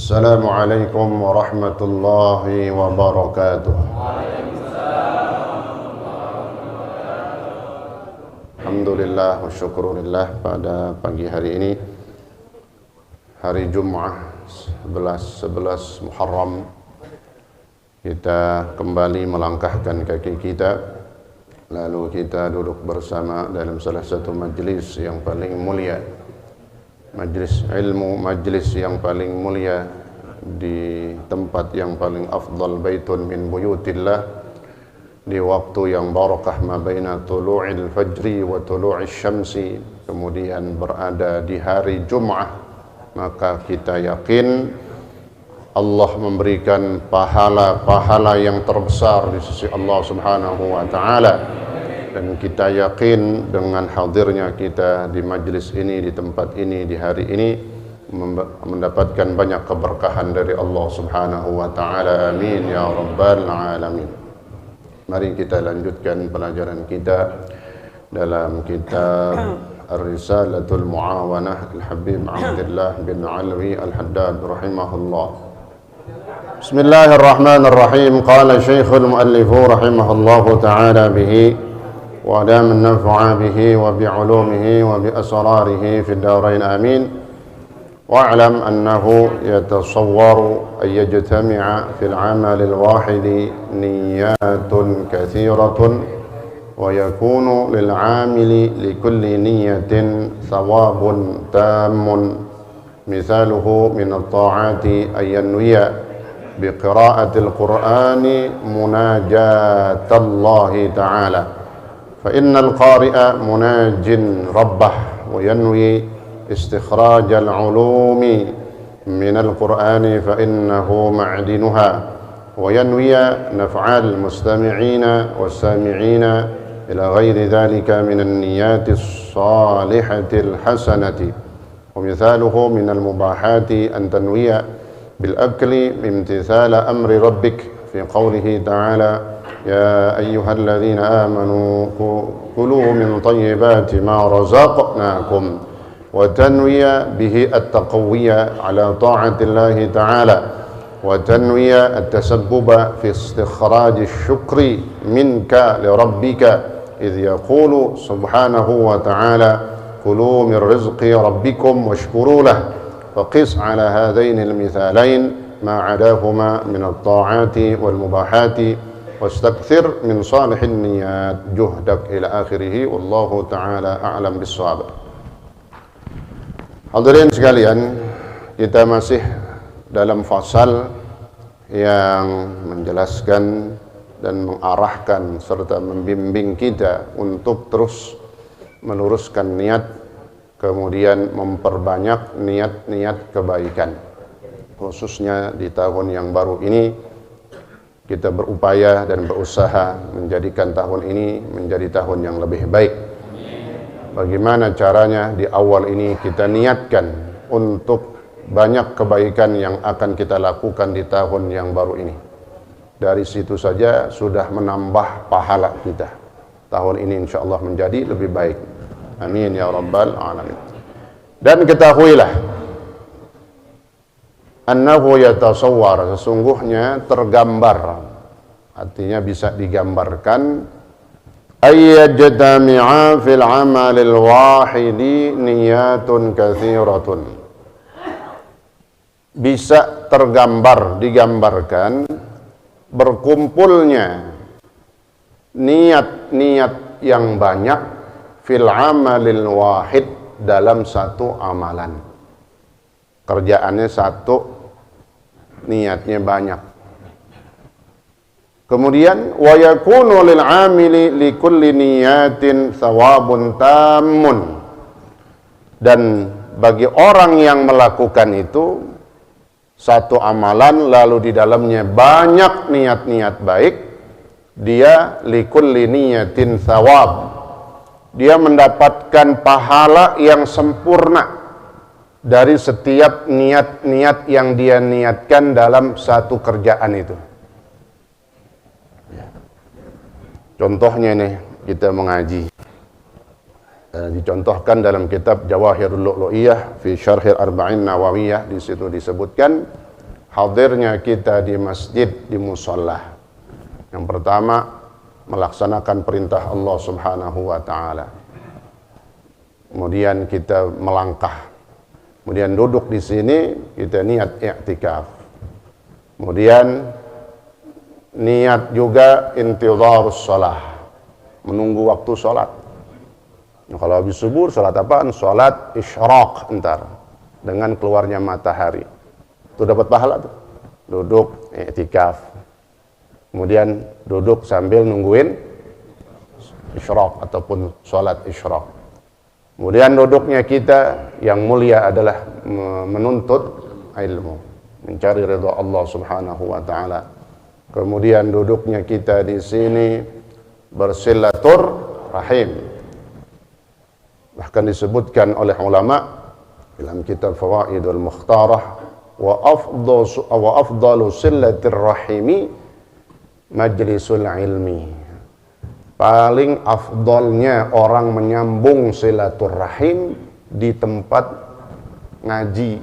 Assalamualaikum warahmatullahi wabarakatuh. Alhamdulillah wa syukurillah, pada pagi hari ini, hari Jum'ah 11 Muharram, kita kembali melangkahkan kaki kita, lalu kita duduk bersama dalam salah satu majlis yang paling mulia, majlis ilmu, majlis yang paling mulia di tempat yang paling afdal, baitun min buyutillah, di waktu yang barakah ma baina tulu'il fajri wa tulu'is syamsi, kemudian berada di hari Jum'ah, maka kita yakin Allah memberikan pahala-pahala yang terbesar di sisi Allah Subhanahu wa taala. Dan kita yakin dengan hadirnya kita di majlis ini, di tempat ini, di hari ini, mendapatkan banyak keberkahan dari Allah Subhanahu wa taala. Amin ya rabbal alamin. Mari kita lanjutkan pelajaran kita dalam kitab Ar-Risalatul Muawanah Al-Habib Abdullah bin Alwi Al-Haddad rahimahullah. Bismillahirrahmanirrahim. Qala Syekhul Muallifu rahimahullahu taala bihi وأدام النفع به وبعلومه وبأسراره في الدارين آمين. واعلم أنه يتصور أن يجتمع في العمل الواحد نيات كثيرة ويكون للعامل لكل نية ثواب تام. مثاله من الطاعات أن ينوي بقراءة القرآن مناجاة الله تعالى، فإن القارئ مناج ربه وينوي استخراج العلوم من القرآن فإنه معدنها، وينوي نفع المستمعين والسامعين إلى غير ذلك من النيات الصالحة الحسنة. ومثاله من المباحات أن تنوي بالأكل امتثال أمر ربك في قوله تعالى يا أيها الذين آمنوا كلوا من طيبات ما رزقناكم، وتنوي به التقوية على طاعة الله تعالى، وتنوي التسبب في استخراج الشكر منك لربك إذ يقول سبحانه وتعالى كلوا من رزق ربكم واشكروا له. فقس على هذين المثالين ما عداهما من الطاعات والمباحات واستكثر من صالح النيات جهدك إلى آخره والله تعالى أعلم بالصواب. Hadirin sekalian, kita masih dalam fasal yang menjelaskan dan mengarahkan serta membimbing kita untuk terus meluruskan niat, kemudian memperbanyak niat-niat kebaikan. Khususnya di tahun yang baru ini, kita berupaya dan berusaha menjadikan tahun ini menjadi tahun yang lebih baik. Bagaimana caranya? Di awal ini kita niatkan untuk banyak kebaikan yang akan kita lakukan di tahun yang baru ini. Dari situ saja sudah menambah pahala kita. Tahun ini insya Allah menjadi lebih baik. Amin ya rabbal alamin. Dan ketahuilah, annahu yatasawwar, sesungguhnya tergambar, artinya bisa digambarkan, ayyajtami'a fil amalil wahidi niyatun kathiratun, bisa tergambar, digambarkan berkumpulnya niat-niat yang banyak fil amalil wahid, dalam satu amalan. Kerjaannya satu, niatnya banyak. Kemudian wa yakunu lil amili li kulli niyatin thawabun tammun, dan bagi orang yang melakukan itu satu amalan lalu di dalamnya banyak niat-niat baik, dia li kulli niyatin thawab, dia mendapatkan pahala yang sempurna dari setiap niat-niat yang dia niatkan dalam satu kerjaan itu. Contohnya nih, kita mengaji. Dicontohkan dalam kitab Jawahirul Lu'lu'iyah fi Syarhil Arba'in Nawawiyah, di situ disebutkan hadirnya kita di masjid, di musalla. Yang pertama, melaksanakan perintah Allah Subhanahu wa taala. Kemudian kita melangkah. Kemudian duduk di sini, kita niat i'tikaf. Kemudian niat juga intidharus shalah, menunggu waktu salat. Kalau habis subuh salat apaan? Salat isyraq entar dengan keluarnya matahari. Itu dapat pahala tuh. Duduk i'tikaf. Kemudian duduk sambil nungguin isyraq ataupun salat isyraq. Kemudian duduknya kita yang mulia adalah menuntut ilmu, mencari ridha Allah Subhanahu wa taala. Kemudian duduknya kita di sini bersilaturahim. Bahkan disebutkan oleh ulama dalam kitab Fawaidul Mukhtarah, wa afdalu silatir rahimi majlisul ilmi. Paling afdolnya orang menyambung silaturahim di tempat ngaji,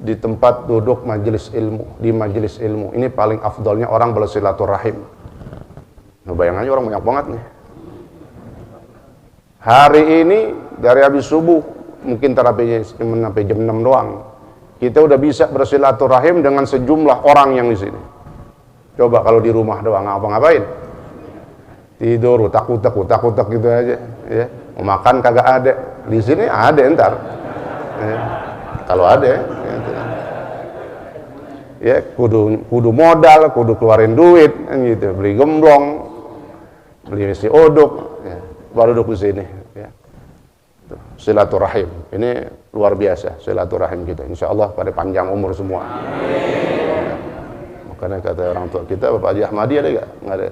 di tempat duduk majelis ilmu, di majelis ilmu. Ini paling afdolnya orang bersilaturahim. Nah, bayang aja orang banyak banget nih. Hari ini dari habis subuh mungkin sampai jam 6 doang. Kita udah bisa bersilaturahim dengan sejumlah orang yang di sini. Coba kalau di rumah doang ngapa-ngapain? Tidur, takut gitu aja, ya. Mau makan kagak ada. Di sini ada entar. Ya. Kalau ada, ya kudu modal, kudu keluarin duit, kan gitu. Beli gemblong, beli nasi uduk, ya. Baru duduk di sini. Ya. Silaturahim, ini luar biasa silaturahim kita. Insya Allah pada panjang umur semua. Ya. Makanya kata orang tua kita, Bapak Haji Ahmadi ada nggak? Nggak ada.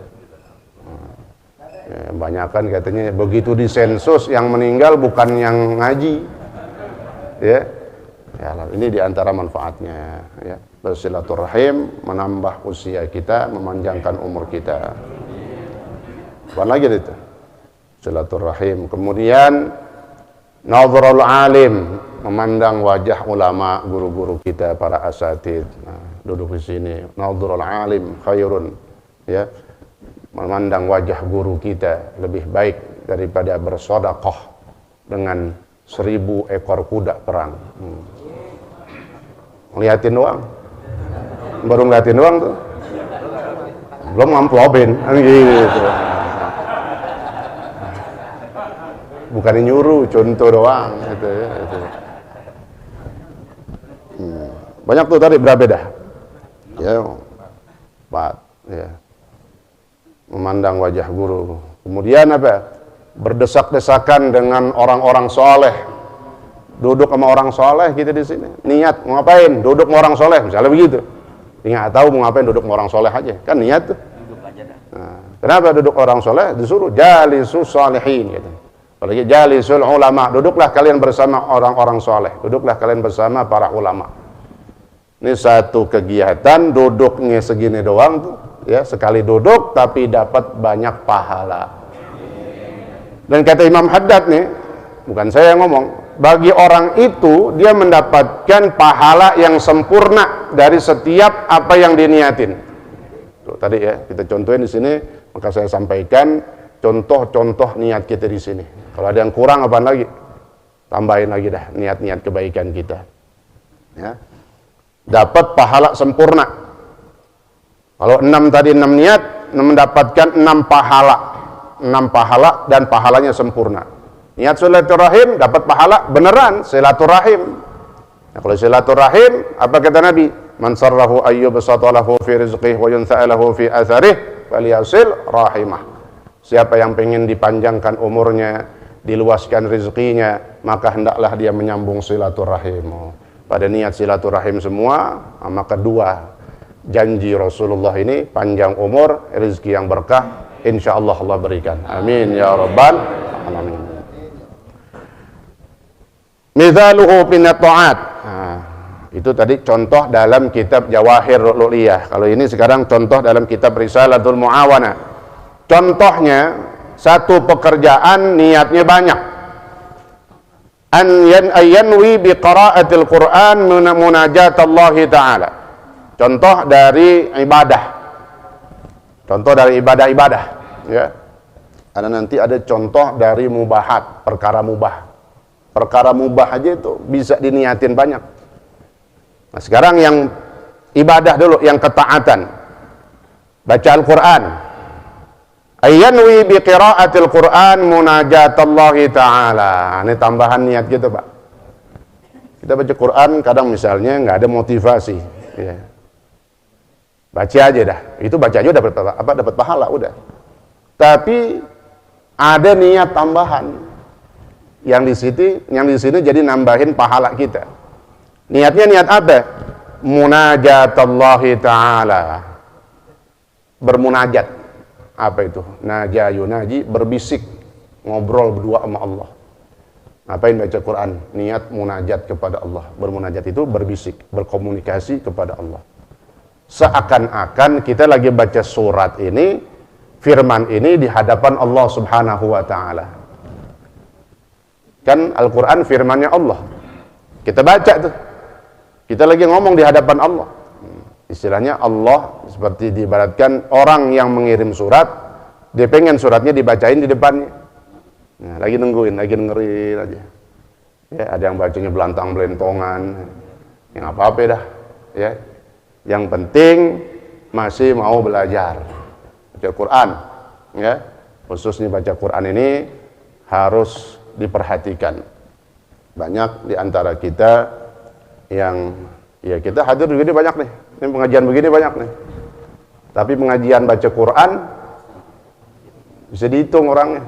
Ya, banyakan katanya begitu disensus yang meninggal bukan yang ngaji, ya. Ya, ini diantara manfaatnya, ya. Bersilaturahim menambah usia kita, memanjangkan umur kita. Apa lagi itu? Silaturahim. Kemudian nazarul alim, memandang wajah ulama, guru-guru kita, para asatid. Nah, duduk di sini. Nazarul alim khairun, ya. Memandang wajah guru kita lebih baik daripada bersedekah dengan 1000 ekor kuda perang. Ngeliatin doang, baru ngeliatin doang tuh, belum ngamplopin, gitu. Bukan nyuruh, contoh doang, gitu. Banyak tuh tadi berapa dah? Ya, 4, ya. Memandang wajah guru. Kemudian apa? Berdesak-desakan dengan orang-orang soleh. Duduk sama orang soleh kita di sini. Niat mau ngapain? Duduk sama orang soleh, misalnya begitu. Nggak tahu mau ngapain, duduk sama orang soleh aja. Kan niat tuh. Nah, kenapa duduk orang soleh? Disuruh jalisus salihin gitu. Apalagi jalisul ulama. Duduklah kalian bersama orang-orang soleh. Duduklah kalian bersama para ulama. Ini satu kegiatan, duduknya segini doang tuh. Ya, sekali duduk tapi dapat banyak pahala. Dan kata Imam Haddad nih, bukan saya yang ngomong, bagi orang itu dia mendapatkan pahala yang sempurna dari setiap apa yang diniatin. Tuh, tadi ya kita contohin di sini, maka saya sampaikan contoh-contoh niat kita di sini. Kalau ada yang kurang apaan lagi? Tambahin lagi dah niat-niat kebaikan kita. Ya. Dapat pahala sempurna. Kalau 6 tadi 6 niat, mendapatkan 6 pahala. 6 pahala dan pahalanya sempurna. Niat silaturahim dapat pahala beneran silaturahim. Nah, kalau silaturahim apa kata Nabi? Man sarrahu ayyubsata lahu fi rizqihi wa yunsa'alahu fi atharih falyasil rahimah. Siapa yang pengen dipanjangkan umurnya, diluaskan rezekinya, maka hendaklah dia menyambung silaturahim. Pada niat silaturahim semua, maka dua janji Rasulullah ini, panjang umur, rezeki yang berkah, insya Allah Allah berikan. Amin ya rabbal alamin. Mithaluhu minat ta'at. Nah, itu tadi contoh dalam kitab Jawahir Lu'liyah. Kalau ini sekarang contoh dalam kitab Risalatul Mu'awana. Contohnya, satu pekerjaan niatnya banyak. An yanwi bi qiraatil Qur'an munajat Allah Ta'ala. contoh dari ibadah. Contoh dari ibadah-ibadah, ya. Karena nanti ada contoh dari mubahat, perkara mubah. Perkara mubah aja itu bisa diniatin banyak. Nah, sekarang yang ibadah dulu, yang ketaatan. Baca Al-Qur'an. Ayyanwi bi qiraatil Qur'an munajatallahi ta'ala. Ini tambahan niat gitu, Pak. Kita baca Quran kadang misalnya nggak ada motivasi, ya. Baca aja dah. Itu baca aja dapat apa? Dapat pahala udah. Tapi ada niat tambahan yang di sini jadi nambahin pahala kita. Niatnya niat apa? Munajatallahi ta'ala. Bermunajat. Apa itu? Naja yunaji, berbisik, ngobrol berdua sama Allah. Ngapain baca Quran? Niat munajat kepada Allah. Bermunajat itu berbisik, berkomunikasi kepada Allah. Seakan-akan kita lagi baca surat ini, firman ini di hadapan Allah Subhanahu wa ta'ala. Kan Al-Quran firmannya Allah. Kita baca tuh. Kita lagi ngomong di hadapan Allah. Istilahnya Allah seperti diibaratkan orang yang mengirim surat, dia pengen suratnya dibacain di depannya. Nah, lagi nungguin, lagi dengerin aja. Ya, ada yang bacanya belantang-belentongan. Yang apa-apa dah, ya. Yang penting masih mau belajar baca Quran, ya. Khususnya baca Quran ini harus diperhatikan. Banyak di antara kita yang ya kita hadir begini banyak nih. Ini pengajian begini banyak nih. Tapi pengajian baca Quran bisa dihitung orangnya.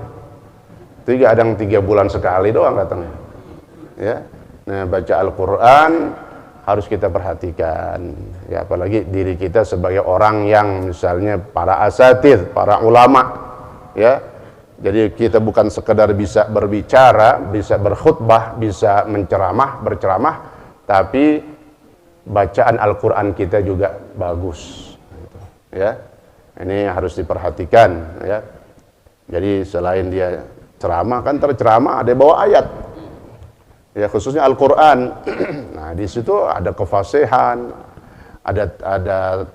Ada yang 3 bulan sekali doang datangnya. Ya. Nah, baca Al-Quran harus kita perhatikan, ya, apalagi diri kita sebagai orang yang misalnya para asatidz, para ulama, ya. Jadi kita bukan sekedar bisa berbicara, bisa berkhutbah, bisa berceramah, tapi bacaan Al-Quran kita juga bagus, ya. Ini harus diperhatikan, ya. Jadi selain dia ceramah, kan terceramah ada bawa ayat. Ya, khususnya Al-Quran. Nah, di situ ada kefasihan, ada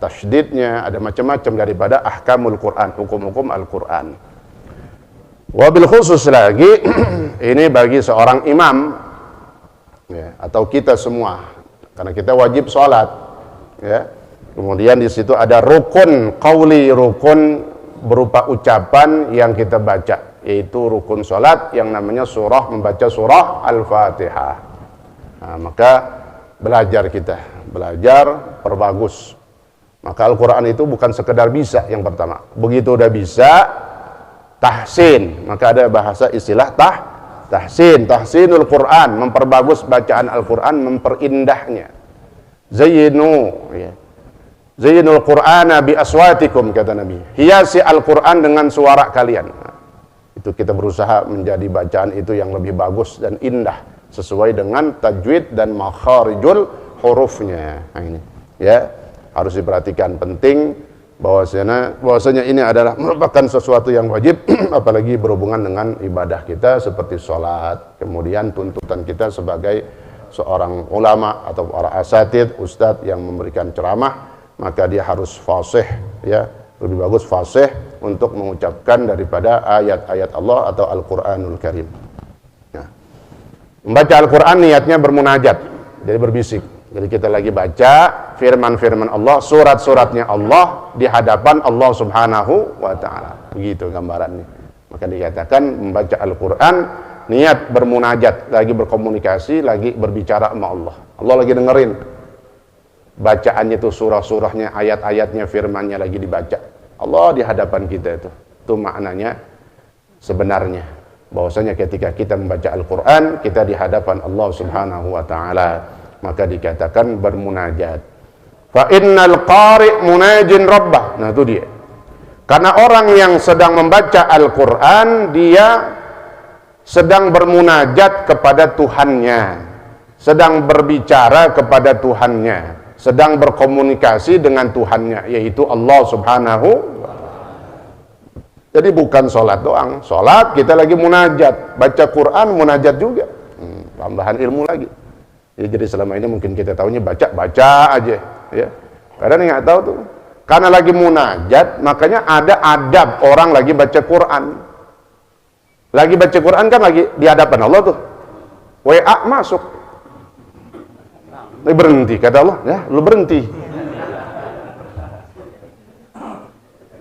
tasydidnya, ada macam-macam daripada ahkamul Quran, hukum-hukum Al-Quran. Wabil khusus lagi, ini bagi seorang imam, ya, atau kita semua, karena kita wajib sholat, ya. Kemudian di situ ada rukun qauli, rukun berupa ucapan yang kita baca, yaitu rukun sholat yang namanya membaca surah Al-Fatihah. Nah, maka belajar perbagus. Maka Al-Quran itu bukan sekedar bisa yang pertama. Begitu udah bisa, tahsin. Maka ada bahasa istilah tahsinul Quran, memperbagus bacaan Al-Quran, memperindahnya. Zayyinul Qur'ana bi aswatikum, kata Nabi. Hiasi Al-Quran dengan suara kalian. Itu kita berusaha menjadi bacaan itu yang lebih bagus dan indah sesuai dengan tajwid dan makharijul hurufnya. Nah, ini, ya, harus diperhatikan, penting bahwasanya ini adalah merupakan sesuatu yang wajib apalagi berhubungan dengan ibadah kita seperti sholat, kemudian tuntutan kita sebagai seorang ulama atau para asatidz, ustadz yang memberikan ceramah, maka dia harus fasih, ya. Lebih bagus fasih untuk mengucapkan daripada ayat-ayat Allah atau Al-Quranul Karim. Nah, membaca Al-Quran niatnya bermunajat, jadi berbisik. Jadi kita lagi baca firman-firman Allah, surat-suratnya Allah di hadapan Allah Subhanahu wa ta'ala. Begitu gambarannya. Maka dikatakan membaca Al-Quran niat bermunajat, lagi berkomunikasi, lagi berbicara sama Allah. Allah lagi dengerin. Bacaannya itu surah-surahnya, ayat-ayatnya, firmannya lagi dibaca. Allah di hadapan kita itu. Itu maknanya sebenarnya. Bahwasanya ketika kita membaca Al-Quran, kita di hadapan Allah Subhanahu wa ta'ala. Maka dikatakan bermunajat. Fa innal qari' munajin rabbah. Nah, itu dia. Karena orang yang sedang membaca Al-Quran, dia sedang bermunajat kepada Tuhannya, sedang berbicara kepada Tuhannya, sedang berkomunikasi dengan Tuhannya, yaitu Allah Subhanahu wa ta'ala. Jadi bukan sholat doang. Sholat kita lagi munajat, baca Quran munajat juga. Tambahan ilmu lagi. Ya, jadi selama ini mungkin kita tahunya baca aja, ya. Kadang nggak tahu tuh. Karena lagi munajat, makanya ada adab orang lagi baca Quran. Lagi baca Quran kan lagi di hadapan Allah tuh. WA masuk. Berhenti, kata Allah. Ya, lu berhenti.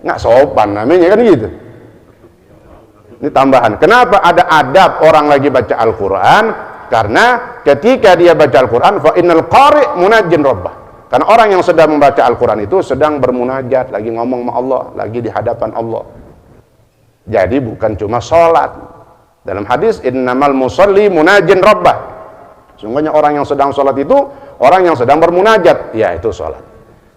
Nggak sopan namanya kan gitu. Ini tambahan. Kenapa ada adab orang lagi baca Al-Quran? Karena ketika dia baca Al-Quran, fa innal qari' munajjin rabbah. Karena orang yang sedang membaca Al-Quran itu sedang bermunajat, lagi ngomong sama Allah, lagi di hadapan Allah. Jadi bukan cuma sholat. Dalam hadis, innamal musalli munajjin rabbah. Sungguhnya orang yang sedang sholat itu orang yang sedang bermunajat, ya itu sholat.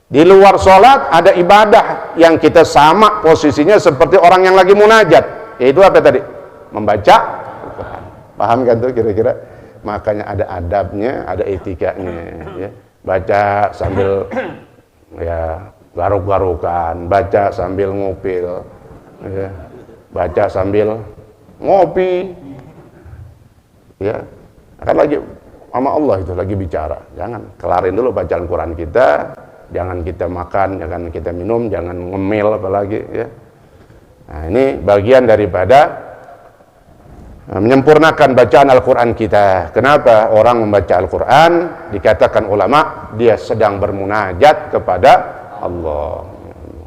Di luar sholat ada ibadah yang kita sama posisinya seperti orang yang lagi munajat, yaitu apa tadi? Membaca Al-Quran. Paham kan tuh kira-kira? Makanya ada adabnya, ada etikanya, ya. Baca sambil ya garuk-garukan, baca sambil ngupil, ya. Baca sambil ngopi, ya. Kan lagi sama Allah itu lagi bicara. Jangan kelarin dulu bacaan Quran kita, jangan kita makan, jangan kita minum, jangan ngemil apalagi, ya. Nah, ini bagian daripada menyempurnakan bacaan Al-Quran kita. Kenapa orang membaca Al-Quran dikatakan ulama dia sedang bermunajat kepada Allah.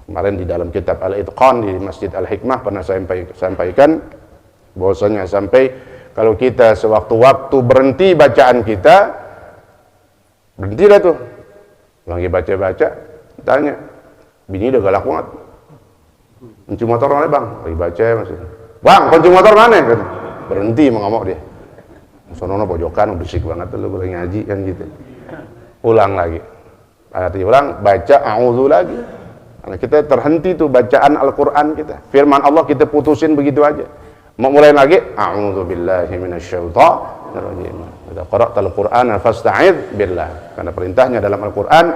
Kemarin di dalam kitab Al-Itqan di Masjid Al-Hikmah pernah saya sampaikan bahwasanya sampai kalau kita sewaktu-waktu berhenti bacaan kita, berhenti dah tuh, lagi baca-baca, tanya, bini udah galak banget, kunci motor mana bang? Lagi baca masih, bang kunci motor mana? Berhenti mengamuk dia. Sonono pojokan berisik banget tuh, lu boleh ngaji kan gitu. Ulang lagi. Arti ulang, baca a'udzu lagi. Karena kita terhenti tuh bacaan Al-Qur'an kita. Firman Allah kita putusin begitu aja. Mau mulai lagi, a'udzu billahi minasyaitonir rajim. Idza qara'tal Qur'ana fasta'idz billah. Karena perintahnya dalam Al-Qur'an,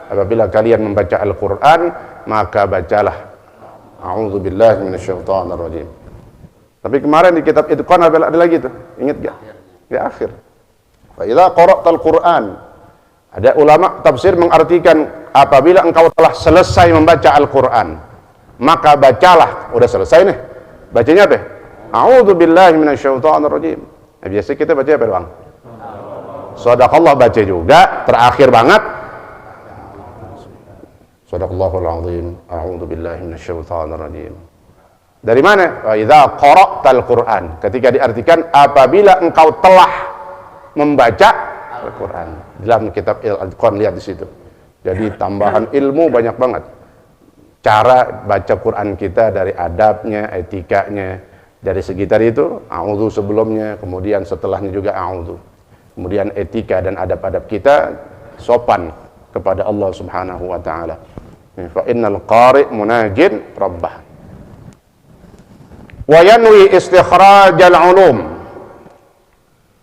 apabila kalian membaca Al-Qur'an, maka bacalah a'udzu billahi minasyaitonir rajim. Tapi kemarin di kitab Itqan ada lagi tuh, ingat gak? Di akhir. Fa idza qara'tal Qur'an. Ada ulama tafsir mengartikan apabila engkau telah selesai membaca Al-Qur'an, maka bacalah, udah selesai nih. Bacanya apa? A'udzu billahi minasyaitonir rajim. Nah, biasa kita baca apa, Bang? Shadaqallah baca juga, terakhir banget. Shadaqallahul azim. A'udzu billahi minasyaitonir rajim. Dari mana? Wa idza qara'tal Qur'an. Ketika diartikan apabila engkau telah membaca Al-Qur'an. Dalam kitab Al-Qur'an lihat di situ. Jadi tambahan ilmu banyak banget. Cara baca Quran kita dari adabnya, etikanya, dari segi tadi itu a'udzu sebelumnya, kemudian setelahnya juga a'udzu. Kemudian etika dan adab-adab kita sopan kepada Allah Subhanahu wa taala. Fa innal qari' munajin rabbah. Wa yanwi istikhrajal ulum.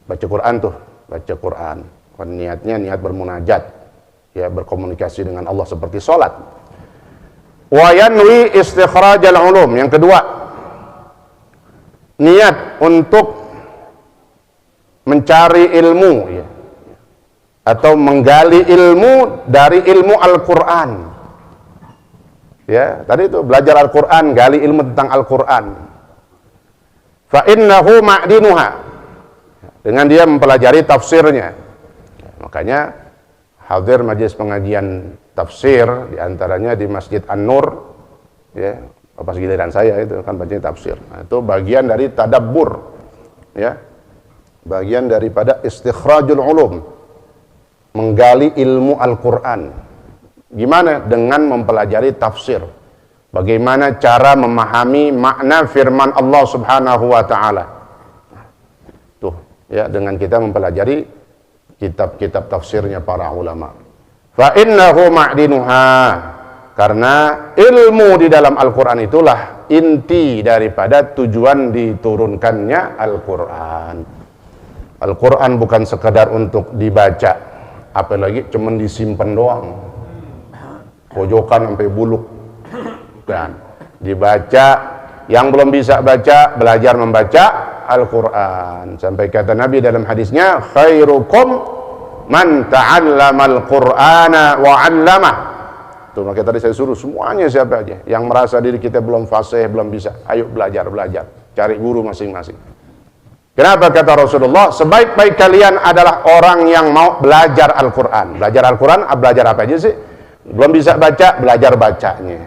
Baca Quran tuh, baca Quran. Niatnya niat bermunajat, ya berkomunikasi dengan Allah seperti salat. Wa yanwi istikhrajal ulum. Yang kedua, niat untuk mencari ilmu, ya, atau menggali ilmu dari ilmu Al-Quran. Ya, tadi itu belajar Al-Quran, gali ilmu tentang Al-Quran. Fa innahu ma'dinuha. Dengan dia mempelajari tafsirnya. Makanya hadir majelis pengajian tafsir diantaranya di Masjid An-Nur, ya, pas giliran saya itu kan bacanya tafsir. Nah, itu bagian dari tadabbur, ya, bagian daripada istikhrajul ulum, menggali ilmu Al-Quran. Gimana? Dengan mempelajari tafsir. Bagaimana cara memahami makna firman Allah Subhanahu wa taala. Tuh, ya, dengan kita mempelajari kitab-kitab tafsirnya para ulama. Fa innahu ma'dinuha. Karena ilmu di dalam Al-Quran itulah inti daripada tujuan diturunkannya Al-Quran. Al-Quran bukan sekadar untuk dibaca, apalagi cuman disimpan doang, pojokan sampai buluk. Dan dibaca, yang belum bisa baca, belajar membaca Al-Quran. Sampai kata Nabi dalam hadisnya, khairukum man ta'allamal Qur'ana wa 'allamah. Tuh makanya tadi saya suruh semuanya siapa aja yang merasa diri kita belum fasih, belum bisa, ayo belajar, cari guru masing-masing. Kenapa kata Rasulullah, sebaik-baik kalian adalah orang yang mau belajar Al-Quran. Belajar Al-Quran, belajar apa aja sih? Belum bisa baca, belajar bacanya.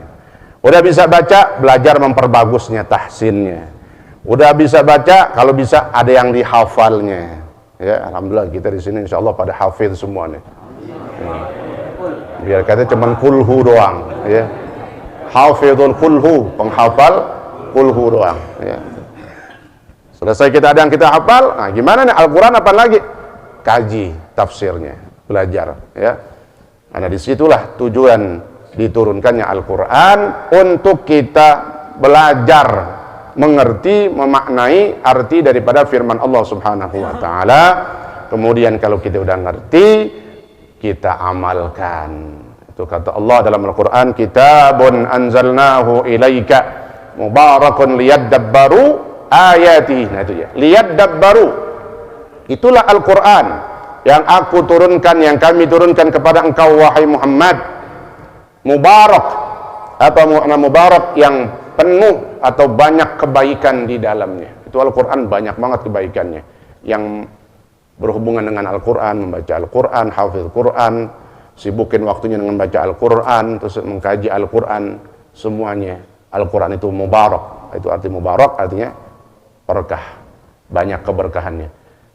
Udah bisa baca, belajar memperbagusnya, tahsinnya. Udah bisa baca, kalau bisa ada yang dihafalnya. Ya, alhamdulillah kita di sini insya Allah pada hafidh semua nih. Biar katanya cuman kulhu doang, ya. Hafidhul kulhu, penghafal kulhu doang, ya. Selesai kita ada yang kita hafal, nah gimana nih Al-Quran apa lagi? Kaji tafsirnya, belajar, ya. Karena disitulah tujuan diturunkannya Al-Quran untuk kita belajar, mengerti, memaknai arti daripada firman Allah Subhanahu wa Ta'ala. Kemudian kalau kita udah ngerti, kita amalkan. Itu kata Allah dalam Al-Quran, kitabun anzalnahu ilaika mubarakun liyadabbaru ayati. Nah itu ya, liyadabbaru. Itulah Al-Quran yang aku turunkan, yang kami turunkan kepada engkau wahai Muhammad. Mubarak. Apa makna mubarak? Yang penuh atau banyak kebaikan di dalamnya. Itu Al-Quran banyak banget kebaikannya. Yang berhubungan dengan Al-Quran, membaca Al-Quran, hafidh Quran, sibukin waktunya dengan baca Al-Quran, terus mengkaji Al-Quran, semuanya. Al-Quran itu mubarak. Itu arti mubarak, artinya berkah, banyak keberkahannya.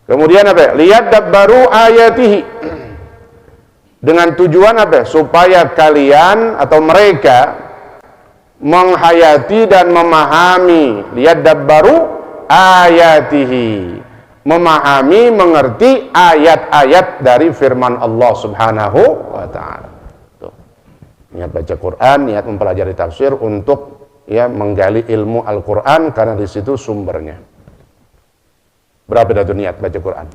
Kemudian apa? Liyadabbaru ayatihi. Dengan tujuan apa? Supaya kalian atau mereka menghayati dan memahami. Liyadabbaru ayatihi. Memahami, mengerti ayat-ayat dari firman Allah Subhanahu wa Ta'ala. Niat baca Quran, niat mempelajari tafsir untuk ya menggali ilmu Al-Quran karena di situ sumbernya. Berapa itu niat baca Quran?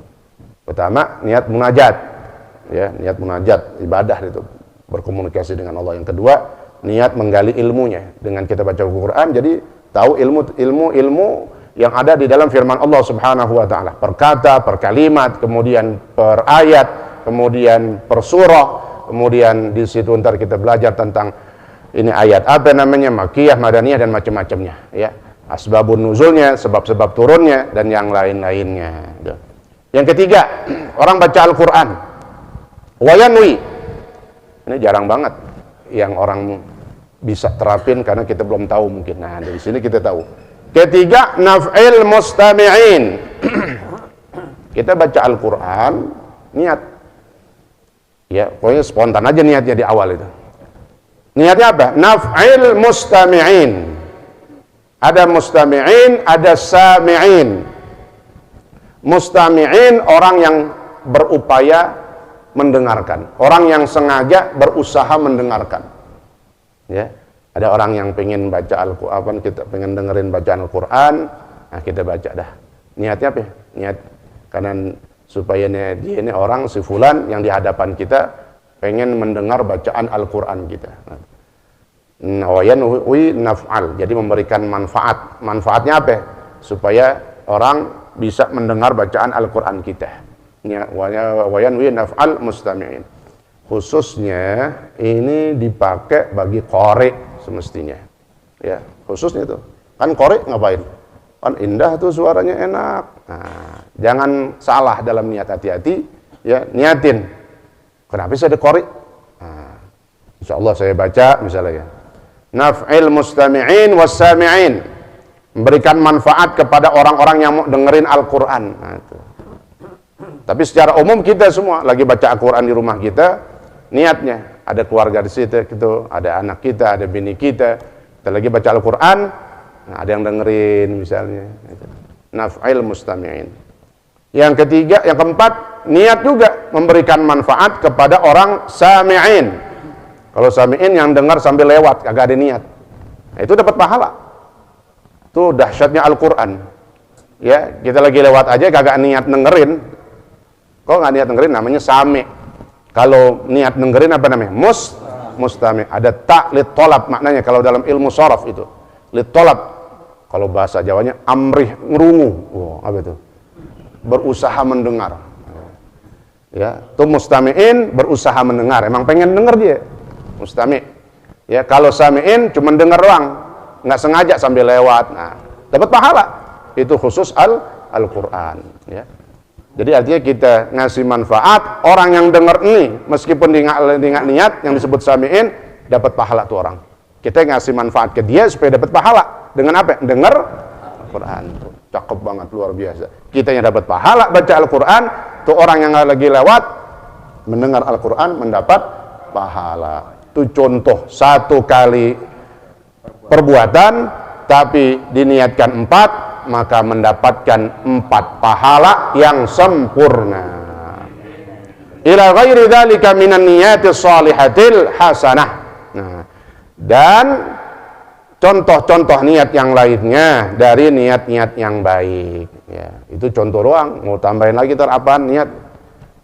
Pertama, niat munajat, ya, niat munajat, ibadah itu, berkomunikasi dengan Allah. Yang kedua, niat menggali ilmunya dengan kita baca Quran. Jadi tahu ilmu yang ada di dalam firman Allah Subhanahu wa Ta'ala, per kata, per kalimat, kemudian per ayat, kemudian per surah, kemudian di situ ntar kita belajar tentang ini ayat apa namanya, makiyah, madaniyah dan macam-macamnya, ya. Asbabun nuzulnya, sebab-sebab turunnya dan yang lain-lainnya. Yang ketiga, orang baca Al-Qur'an wayanwi. Ini jarang banget yang orang bisa terapin karena kita belum tahu mungkin. Nah, dari sini kita tahu. Ketiga, naf'il mustami'in. Kita baca Al-Quran, niat. Ya, pokoknya spontan aja niatnya di awal itu. Niatnya apa? Naf'il mustami'in. Ada mustami'in, ada sami'in. Mustami'in orang yang berupaya mendengarkan. Orang yang sengaja berusaha mendengarkan. Ya. Ada orang yang pengen baca Al-Quran, kita pengen dengerin bacaan Al-Quran, nah kita baca dah. Niatnya apa? Niat karena supaya dia ini orang, si fulan yang di hadapan kita pengen mendengar bacaan Al-Quran kita. Nawayan wi naf'al, jadi memberikan manfaat. Manfaatnya apa? Supaya orang bisa mendengar bacaan Al-Quran kita. Wayan wi naf'al mustami'in. Khususnya ini dipakai bagi qari semestinya, ya, khususnya itu kan qari ngapain, kan indah tuh suaranya enak. Nah, jangan salah dalam niat, hati-hati ya, niatin kenapa sih ada qari. Nah, insyaallah saya baca misalnya ya, naf'il mustami'in wassami'in, memberikan manfaat kepada orang-orang yang mau dengerin Al-Quran. Nah, itu. Tapi secara umum kita semua lagi baca Al-Quran di rumah kita, niatnya ada keluarga di situ, gitu, ada anak kita, ada bini kita lagi baca Al-Quran, nah, ada yang dengerin misalnya. Naf'il mustami'in. Yang ketiga, yang keempat, niat juga memberikan manfaat kepada orang sami'in. Kalau sami'in yang dengar sambil lewat, kagak ada niat, nah, itu dapat pahala. Itu dahsyatnya Al-Quran. Ya, kita lagi lewat aja kagak niat dengerin. Kok nggak niat dengerin, namanya sami'. Kalau niat dengerin apa namanya? Mustami'. Ada ta' lit tolab maknanya kalau dalam ilmu sharaf itu. Lit tolab. Kalau bahasa Jawanya amrih, ngerungu. Oh, apa itu? Berusaha mendengar. Ya, itu mustami'in berusaha mendengar. Emang pengen denger dia. Mustami'. Ya, kalau sami'in cuma dengar doang, nggak sengaja sambil lewat, nah dapat pahala. Itu khusus Al-Quran. Ya. Jadi artinya kita ngasih manfaat, orang yang dengar ini meskipun dia niat yang disebut sami'in dapat pahala tuh orang. Kita ngasih manfaat ke dia supaya dapat pahala. Dengan apa? Dengar Al-Quran. Cakep banget, luar biasa. Kita yang dapat pahala baca Al-Quran, tuh orang yang lagi lewat mendengar Al-Quran mendapat pahala. Itu contoh satu kali perbuatan tapi diniatkan 4, maka mendapatkan 4 pahala yang sempurna. Ila ghairi dzalika minan niyatis shalihatil hasanah. Nah, dan contoh-contoh niat yang lainnya dari niat-niat yang baik. Ya, itu contoh doang. Mau tambahin lagi apaan niat?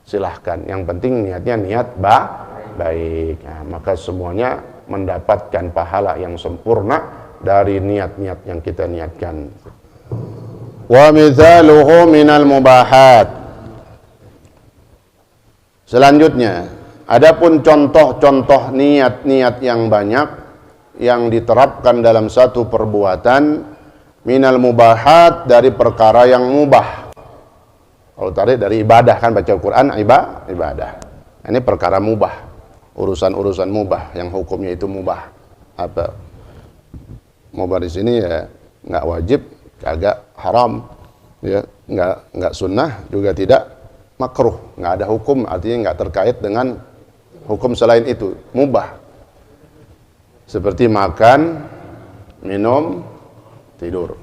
Silahkan. Yang penting niatnya niat baik. Nah, maka semuanya mendapatkan pahala yang sempurna dari niat-niat yang kita niatkan. Wa mithaluhu minal mubahat. Selanjutnya, adapun contoh-contoh niat-niat yang banyak yang diterapkan dalam satu perbuatan minal mubahat dari perkara yang mubah. Kalau tadi dari ibadah kan baca Al-Quran ibadah. Ini perkara mubah, urusan-urusan mubah yang hukumnya itu mubah. Apa? Mubah di sini ya nggak wajib, kagak haram, ya nggak sunnah juga tidak makruh, nggak ada hukum, artinya nggak terkait dengan hukum selain itu, mubah. Seperti makan, minum, tidur,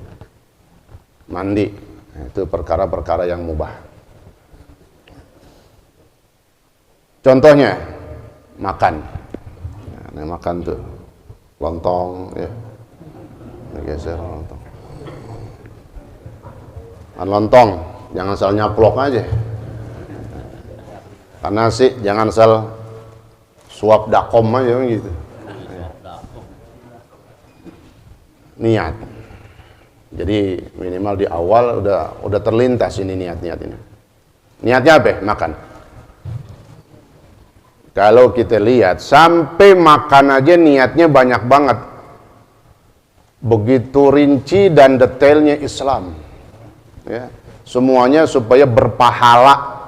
mandi. Nah, itu perkara-perkara yang mubah. Contohnya, makan. Nah, makan tuh lontong, ya. Ini geser lontong. Lontong, jangan asal nyaplok aja. Karena nasi, jangan asal suap dakom aja gitu. Niat. Jadi minimal di awal udah terlintas ini niat-niat ini. Niatnya apa? Makan. Kalau kita lihat sampai makan aja niatnya banyak banget. Begitu rinci dan detailnya Islam. Ya, semuanya supaya berpahala.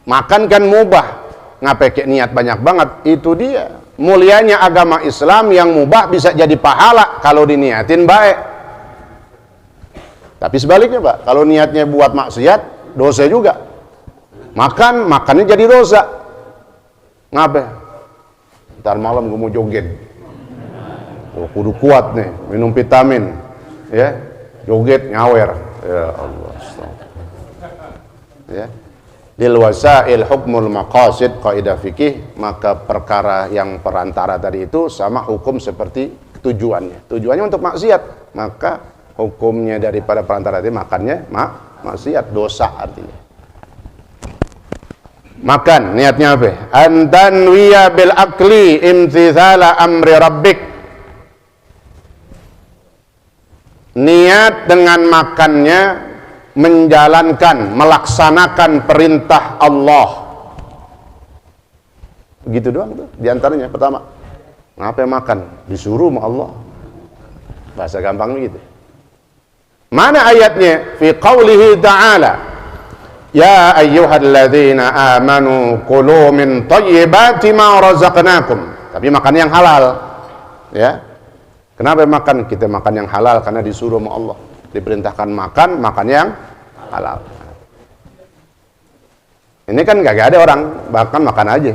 Makan kan mubah. Ngapain kayak niat banyak banget? Itu dia. Mulianya agama Islam yang mubah bisa jadi pahala kalau diniatin baik. Tapi sebaliknya Pak, kalau niatnya buat maksiat, dosa juga. Makannya jadi dosa. Ngapain? Ntar malam gue mau joget. Kudu kuat nih, minum vitamin, ya, joget nyawer. Ya Allah. Ya. Lil wasail hukmul maqasid kaidah fikih, maka perkara yang perantara tadi itu sama hukum seperti tujuannya. Tujuannya untuk maksiat, maka hukumnya daripada perantara tadi makannya maksiat, dosa artinya. Makan niatnya apa? Antanwiya bil akli imtithala amri rabbik. Niat dengan makannya menjalankan, melaksanakan perintah Allah. Begitu doang tuh. Di antaranya pertama, ngapain makan? Disuruh sama Allah. Bahasa gampang begitu. Mana ayatnya? Fi qaulihi ta'ala, ya ayyuhalladzina amanu kulu min thayyibati ma razaqnakum. Tapi makan yang halal. Ya. Kenapa makan? Kita makan yang halal karena disuruh sama Allah. Diperintahkan makan yang halal. Ini kan gak ada orang makan aja.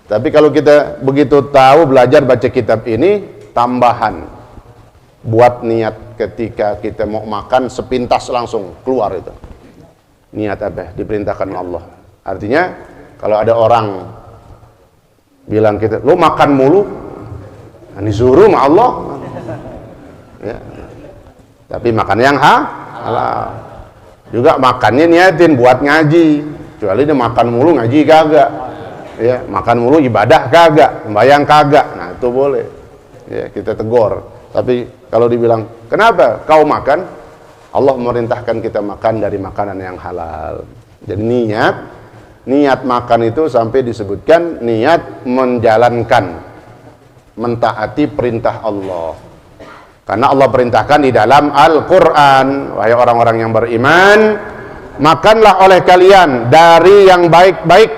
Tapi kalau kita begitu tahu belajar baca kitab ini, tambahan buat niat ketika kita mau makan sepintas langsung keluar itu. Niat apa? Diperintahkan Allah. Artinya kalau ada orang bilang kita, lu makan mulu, disuruh sama Allah. Ya. Tapi makan yang halal. Juga makannya niatin buat ngaji. Kecuali dia makan mulu ngaji kagak. Ya, makan mulu ibadah kagak, sembahyang kagak. Nah, itu boleh. Ya, kita tegur. Tapi kalau dibilang, "Kenapa kau makan?" Allah memerintahkan kita makan dari makanan yang halal. Jadi niat makan itu sampai disebutkan niat menjalankan mentaati perintah Allah. Karena Allah perintahkan di dalam Al-Quran, wahai orang-orang yang beriman, makanlah oleh kalian dari yang baik-baik,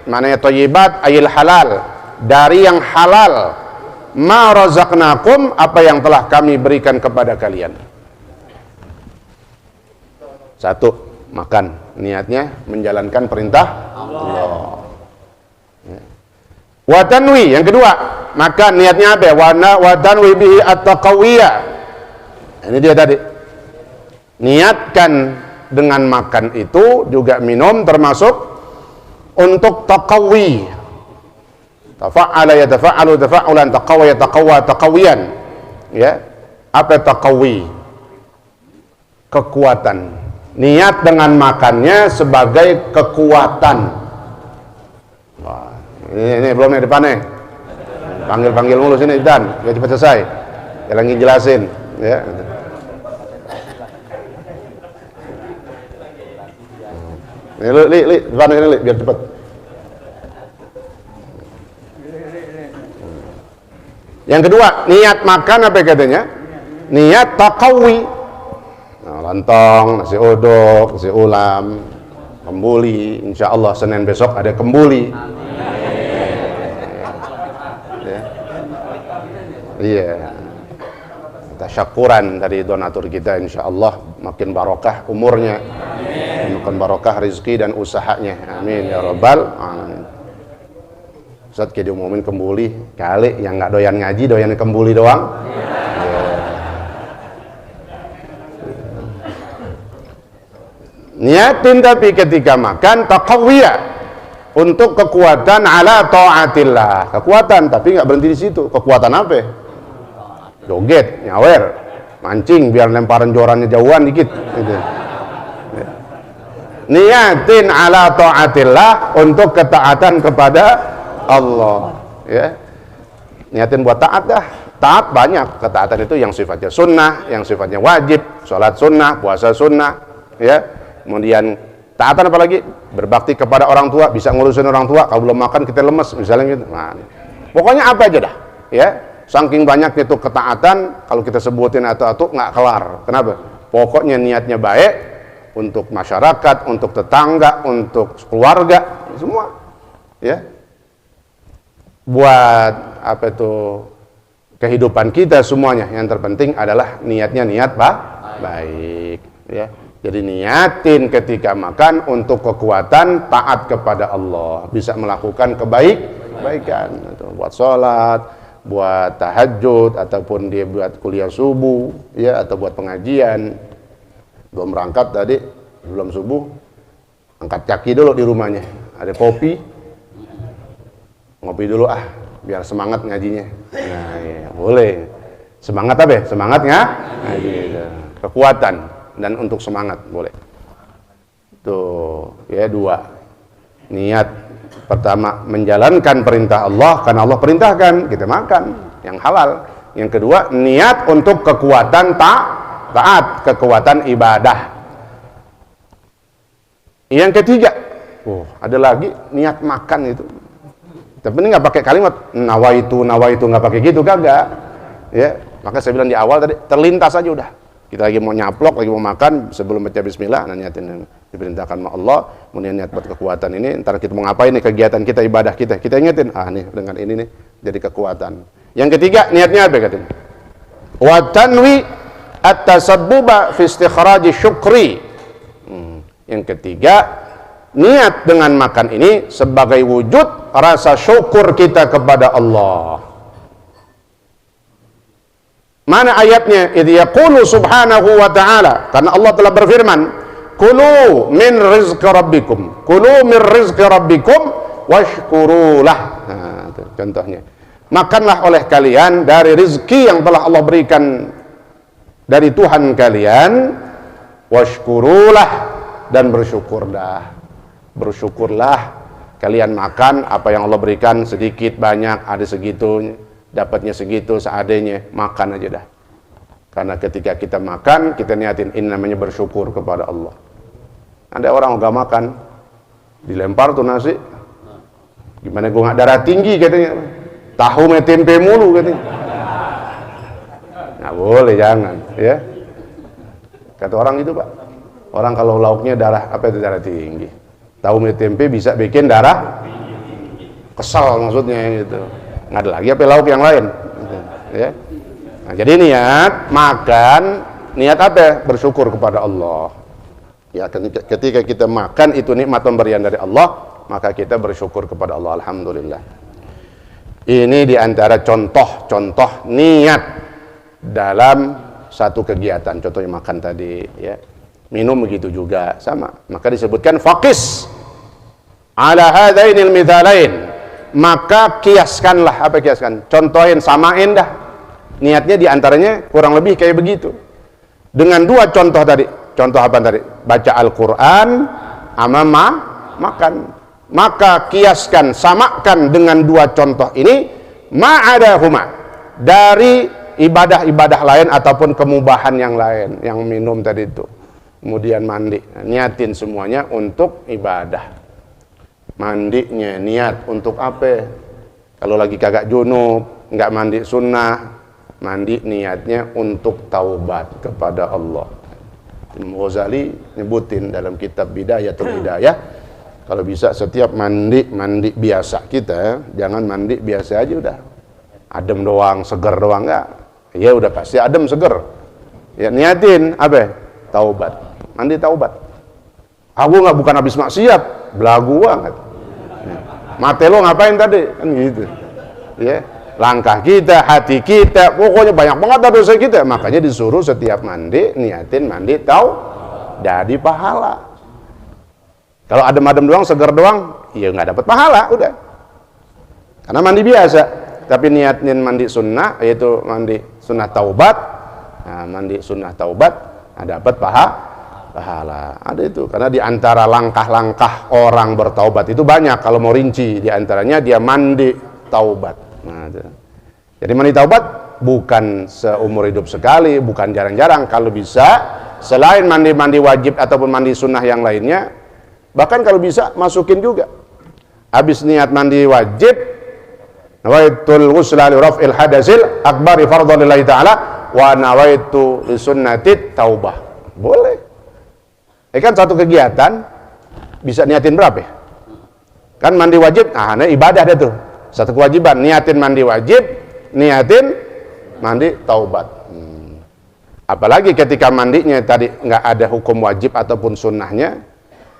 maknanya thayyibat ayil halal, dari yang halal, ma razaqnakum, apa yang telah kami berikan kepada kalian. Satu, makan, niatnya menjalankan perintah Allah. Wa tanwi, yang kedua, makan niatnya apa? Wa tanwi bihi at-taqawiyah. Ini dia tadi. Niatkan dengan makan itu juga minum termasuk untuk taqawi. Tafa'ala yatafa'alu tafa'ulan, taqawa yataqawwa taqawiyan. Ya. Apa taqawi? Kekuatan. Niat dengan makannya sebagai kekuatan. Ini belum nih depan nih. Panggil mulu sini Dan, biar cepat selesai. Ya lagi jelasin, ya. Li, depan ini biar cepat. Yang kedua, niat makan apa katanya? Niat taqawi. Nah, lontong, nasi uduk, nasi ulam, kembuli. Insya Allah Senin besok ada kembuli. Iya, tasyakuran dari donatur kita, insya Allah makin barokah umurnya, makin barokah rezeki dan usahanya, amin ya rabbal alamin. Ustaz kayak diumumin kembuli, kali yang nggak doyan ngaji doyan kembuli doang. Niatin tapi ketika makan taqawiyah, untuk kekuatan ala taatillah, kekuatan tapi nggak berhenti di situ. Kekuatan apa? Joget, nyawer, mancing biar lemparan jorannya jauhan dikit gitu. Niatin ala taatillah, untuk ketaatan kepada Allah, ya. Niatin buat taat dah. Taat banyak, ketaatan itu yang sifatnya sunnah, yang sifatnya wajib, sholat sunnah, puasa sunnah, ya. Kemudian taatan apa lagi? Berbakti kepada orang tua, bisa ngurusin orang tua, kalau belum makan kita lemes misalnya gitu. Nah, pokoknya apa aja dah, ya. Saking banyaknya itu ketaatan, kalau kita sebutin atau nggak kelar. Kenapa? Pokoknya niatnya baik untuk masyarakat, untuk tetangga, untuk keluarga, semua, ya. Buat apa itu kehidupan kita semuanya. Yang terpenting adalah niatnya niat baik, ya. Jadi niatin ketika makan untuk kekuatan taat kepada Allah, bisa melakukan kebaikan, buat sholat, buat tahajud, ataupun dia buat kuliah subuh, ya, atau buat pengajian. Belum berangkat tadi, belum subuh, angkat kaki dulu di rumahnya, ada kopi, ngopi dulu biar semangat ngajinya. Nah, ya, boleh. Semangat apa ya? Semangatnya ngaji, kekuatan dan untuk semangat boleh. Tuh, ya, dua. Niat pertama menjalankan perintah Allah, karena Allah perintahkan kita makan yang halal. Yang kedua, niat untuk kekuatan taat, kekuatan ibadah. Yang ketiga, ada lagi niat makan itu. Tapi ini nggak pakai kalimat nawaitu, nggak pakai gitu, kagak. Ya, maka saya bilang di awal tadi, terlintas aja udah. Kita lagi mau nyaplok, lagi mau makan, sebelum baca bismillah, niatin diperintahkan sama Allah, kemudian niat buat kekuatan ini, ntar kita mau ngapain nih, kegiatan kita, ibadah kita ingetin, nih dengan ini nih jadi kekuatan. Yang ketiga, niatnya apa katanya? Wa tanwi at-tasabbuba fi istikhraji syukri. Yang ketiga, niat dengan makan ini sebagai wujud rasa syukur kita kepada Allah. Mana ayatnya? Idh yaqulu subhanahu wa ta'ala, karena Allah telah berfirman, kulu min rizqi rabbikum, kulu min rizqi rabbikum washkurulah. Nah, itu contohnya. Makanlah oleh kalian dari rizki yang telah Allah berikan dari Tuhan kalian, washkurulah, dan bersyukurlah kalian makan apa yang Allah berikan, sedikit banyak ada segitunya, dapatnya segitu seadanya, makan aja dah. Karena ketika kita makan, kita niatin ini namanya bersyukur kepada Allah. Ada orang gak makan, dilempar tuh nasi, gimana gue gak darah tinggi katanya, tahu me tempe mulu katanya. Nggak boleh, jangan ya. Kata orang itu Pak, orang kalau lauknya darah apa itu darah tinggi, tahu me tempe bisa bikin darah kesal maksudnya gitu. Nggak ada lagi apa lauk yang lain gitu, ya. Nah, jadi niat makan, niat apa? Bersyukur kepada Allah. Ya, ketika kita makan itu nikmat pemberian dari Allah, maka kita bersyukur kepada Allah. Alhamdulillah. Ini diantara contoh-contoh niat dalam satu kegiatan. Contohnya makan tadi, ya. Minum begitu juga sama. Maka disebutkan faqis ala hadainil mithalain. Maka kiaskanlah, apa kiaskan? Contohin, samain dah. Niatnya diantaranya kurang lebih kayak begitu. Dengan dua contoh tadi. Contoh apa tadi? Baca Al-Quran sama makan. Maka kiaskan, samakan dengan dua contoh ini ma'adahuma, dari ibadah-ibadah lain ataupun kemubahan yang lain, yang minum tadi itu, kemudian mandi. Niatin semuanya untuk ibadah. Mandinya niat untuk apa? Kalau lagi kagak junub, nggak mandi sunnah, mandi niatnya untuk taubat kepada Allah. Imam Ghazali nyebutin dalam kitab Bidayatul Hidayah, kalau bisa setiap mandi biasa kita, jangan mandi biasa aja udah adem doang, seger doang, enggak. Ya udah pasti adem seger. Ya niatin apa? Taubat. Mandi taubat. Aku nggak bukan habis maksiat, belagu banget. Mate lo ngapain tadi? Kan gitu. Ya, langkah kita, hati kita, pokoknya banyak banget dosa kita. Makanya disuruh setiap mandi niatin mandi jadi pahala. Kalau adem-adem doang, seger doang, ya nggak dapat pahala, udah. Karena mandi biasa. Tapi niatin mandi sunnah, yaitu mandi sunnah taubat. Nah, mandi sunnah taubat, dapat pahala. Ada itu. Karena di antara langkah-langkah orang bertaubat itu banyak. Kalau mau rinci, di antaranya dia mandi taubat. Nah, itu. Jadi mandi taubat bukan seumur hidup sekali, bukan jarang-jarang. Kalau bisa, selain mandi wajib ataupun mandi sunnah yang lainnya, bahkan kalau bisa masukin juga. Habis niat mandi wajib, nawaitul ghusla li raf'il hadasil akbari fardhan lillahi ta'ala wa nawaitu li sunnati taubah. Boleh. Kan satu kegiatan bisa niatin berapa ya? Kan mandi wajib, nah ibadah ada tuh. Satu kewajiban, niatin mandi wajib, niatin mandi taubat. Apalagi ketika mandinya tadi nggak ada hukum wajib ataupun sunnahnya,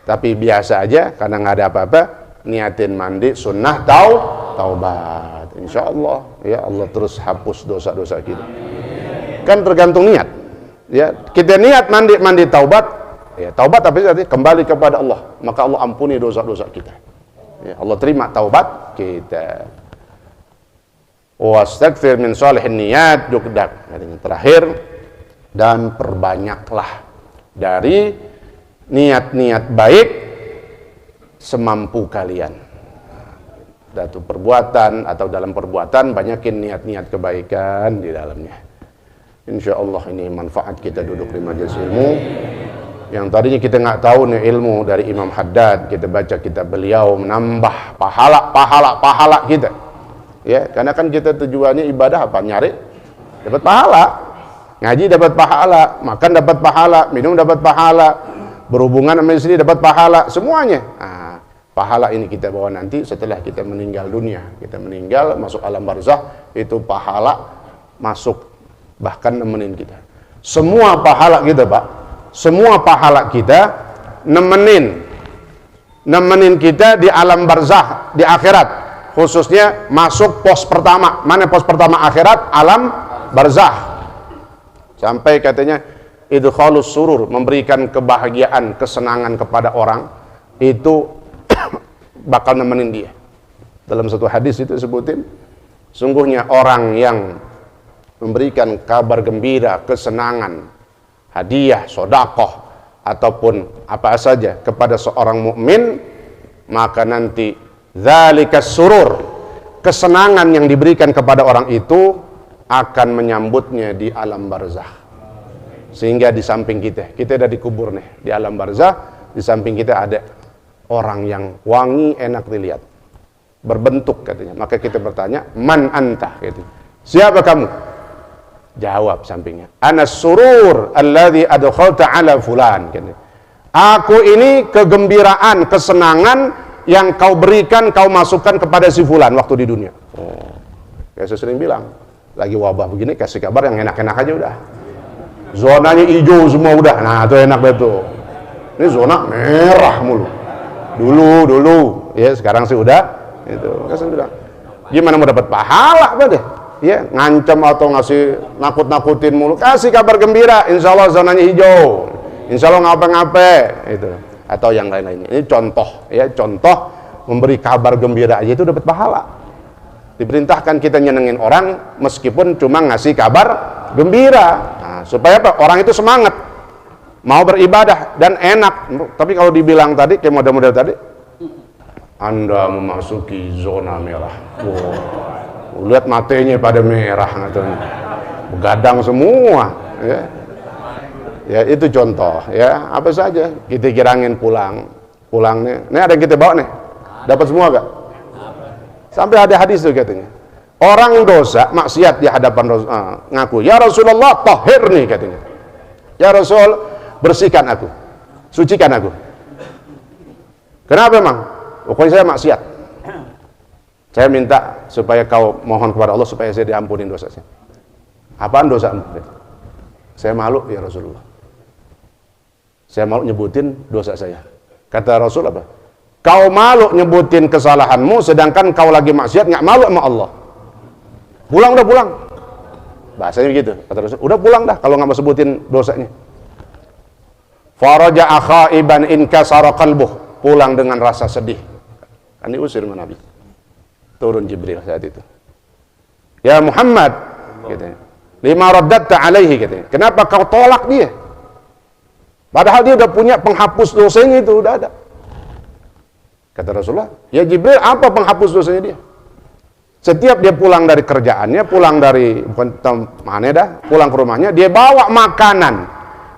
tapi biasa aja karena nggak ada apa-apa, niatin mandi sunnah taubat. Insya Allah, ya Allah terus hapus dosa-dosa kita. Kan tergantung niat. Ya, kita niat mandi taubat. Ya, taubat tapi berarti kembali kepada Allah, maka Allah ampuni dosa-dosa kita. Ya, Allah terima taubat kita. Wastaghfir min shalihin niyat jukdak. Terakhir, dan perbanyaklah dari niat-niat baik semampu kalian. Datu perbuatan atau dalam perbuatan banyakin niat-niat kebaikan di dalamnya. Insya Allah ini manfaat kita duduk di majelis ilmu. Yang tadinya kita nggak tahu nih ilmu dari Imam Haddad, kita baca kitab beliau menambah pahala kita. Ya, karena kan kita tujuannya ibadah apa? Nyari dapat pahala. Ngaji dapat pahala, makan dapat pahala, minum dapat pahala, berhubungan sama istri dapat pahala, semuanya. Nah, pahala ini kita bawa nanti setelah kita meninggal dunia. Kita meninggal masuk alam barzah, itu pahala masuk bahkan nemenin kita. Semua pahala kita, Pak. Semua pahala kita nemenin kita di alam barzah, di akhirat, khususnya masuk pos pertama. Mana pos pertama akhirat? Alam barzah. Sampai katanya idkhalus surur, memberikan kebahagiaan, kesenangan kepada orang, itu bakal nemenin dia. Dalam satu hadis itu sebutin, sungguhnya orang yang memberikan kabar gembira, kesenangan, hadiah, sodakoh, ataupun apa saja kepada seorang mukmin, maka nanti dzalikas surur, kesenangan yang diberikan kepada orang itu akan menyambutnya di alam barzah. Sehingga di samping kita ada dikubur nih di alam barzah, di samping kita ada orang yang wangi enak dilihat. berbentuk katanya. Maka kita bertanya, man anta katanya. Siapa kamu? Jawab sampingnya, ana surur alladhi adkhalta ala fulan katanya. Aku ini kegembiraan, kesenangan yang kau berikan, kau masukkan kepada si fulan waktu di dunia. Kayak saya sering bilang, lagi wabah begini kasih kabar yang enak-enak aja udah. Zonanya hijau semua udah. Nah, itu enak betul. Ini zona merah mulu. Dulu ya, sekarang sih udah itu. Kan saya bilang, gimana mau dapat pahala apa deh? Ya, ngancam atau ngasih nakut-nakutin mulu. Kasih kabar gembira, insya Allah zonanya hijau. Insya Allah ngapa-ngapa itu. Atau yang lain-lainnya. Ini contoh ya, contoh memberi kabar gembira aja itu dapat pahala. Diperintahkan kita nyenengin orang meskipun cuma ngasih kabar gembira. Nah, supaya apa? Orang itu semangat mau beribadah dan enak. Tapi kalau dibilang tadi kayak model-model tadi, Anda memasuki zona merah. Wow. Lihat matanya pada merah katanya. Begadang semua ya. Ya itu contoh ya, apa saja kita kirangin pulangnya. Ini ada yang kita bawa nih, dapat semua gak? Sampai ada hadis tuh katanya, orang dosa maksiat di hadapan ngaku, ya Rasulullah tahhirni katanya, ya Rasul bersihkan aku, sucikan aku. Kenapa emang? Pokoknya saya maksiat, saya minta supaya kau mohon kepada Allah supaya saya diampunin dosanya. Apaan dosamu? Saya malu ya Rasulullah, saya malu nyebutin dosa saya. Kata Rasul apa? Kau malu nyebutin kesalahanmu, sedangkan kau lagi maksiat, nggak malu sama Allah. Pulang udah pulang. Bahasanya begitu. Kata Rasul, udah pulang dah kalau nggak mau sebutin dosanya. Faraja'a khaiban in kasara qalbuh. Pulang dengan rasa sedih. Kan diusir sama Nabi. Turun Jibril saat itu. Ya Muhammad, katanya, lima raddatta alaihi katanya. Kenapa kau tolak dia? Padahal dia udah punya penghapus dosanya itu, udah ada. Kata Rasulullah, ya Jibril, apa penghapus dosanya dia? Setiap dia pulang dari kerjaannya, pulang dari mana dah, pulang ke rumahnya, dia bawa makanan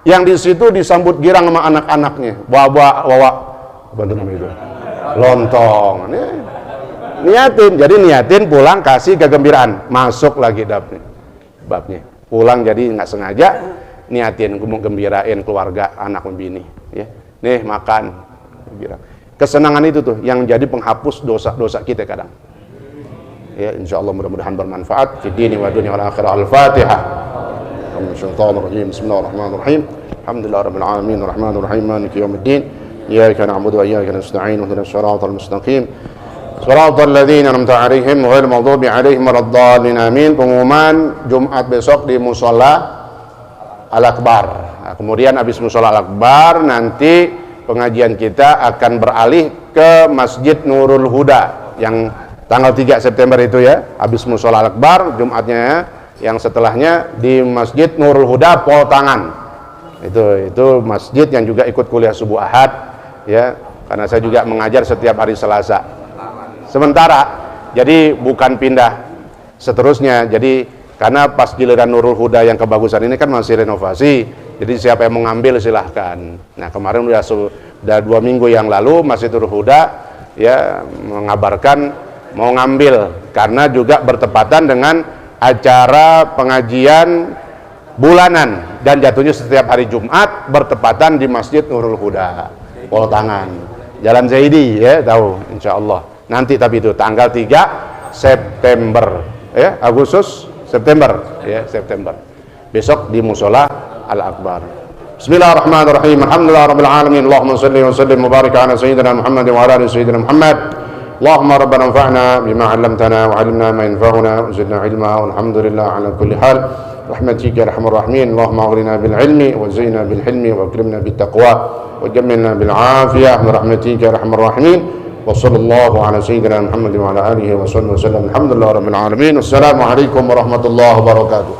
yang di situ disambut girang sama anak-anaknya, bawa apa itu? Lontong. Niatin pulang kasih kegembiraan, masuk lagi babnya. Pulang jadi nggak sengaja niatin mau gembirain keluarga, anak bini, ya. Nih makan, gembira. Kesenangan itu tuh yang jadi penghapus dosa-dosa kita kadang. Ya, insyaallah mudah-mudahan bermanfaat fi dini wa dunya wal akhirah. Al-Fatihah. Bismillahirrahmanirrahim. Alhamdulillahirabbil alamin arrahmanir rahim maliki yaumiddin. Iyyaka na'budu wa iyyaka nasta'in ihdinas siratal mustaqim. Siratal ladzina an'amta 'alaihim ghairil maghdubi 'alaihim waladdallin. Amin. Pengumuman Jumat besok di Mushola Al-Akbar. Nah, kemudian habis Mushola Al-Akbar nanti pengajian kita akan beralih ke Masjid Nurul Huda yang tanggal 3 September itu ya, habis Mushola Al-Akbar, Jumatnya ya, yang setelahnya di Masjid Nurul Huda Poltangan. Itu masjid yang juga ikut kuliah subuh Ahad ya, karena saya juga mengajar setiap hari Selasa. Sementara, jadi bukan pindah seterusnya. Jadi karena pas giliran Nurul Huda yang kebagusan ini kan masih renovasi. Jadi siapa yang mau ngambil silahkan. Nah kemarin udah 2 minggu yang lalu Masjid Nurul Huda ya mengabarkan mau ngambil karena juga bertepatan dengan acara pengajian bulanan dan jatuhnya setiap hari Jumat bertepatan di Masjid Nurul Huda Poltangan Jalan Zaidi ya, tahu insyaallah nanti, tapi itu tanggal 3 September ya, Agustus September ya, September besok di Mushola Al-Akbar. Bismillahirrahmanirrahim. Alhamdulillahirabbil alamin. Allahumma shalli wa sallim wa barik ala sayyidina Muhammad wa ala ali sayyidina Muhammad. Allahumma rabbana anfa'na bima 'allamtana wa 'allimna ma yanfa'una wa zidna 'ilma walhamdulillah ala kulli hal. Rahmatika ya arhamar rahimin. Allahumma aghnina bil 'ilmi wa zidna bil hilmi wa akrimna bit taqwa wa jammilna bil 'afiyah bi rahmatika ya arhamar rahimin. Wa sallallahu ala sayyidina Muhammad wa ala alihi wa sallam. Alhamdulillahirabbil alamin. Wassalamu alaikum warahmatullahi wabarakatuh.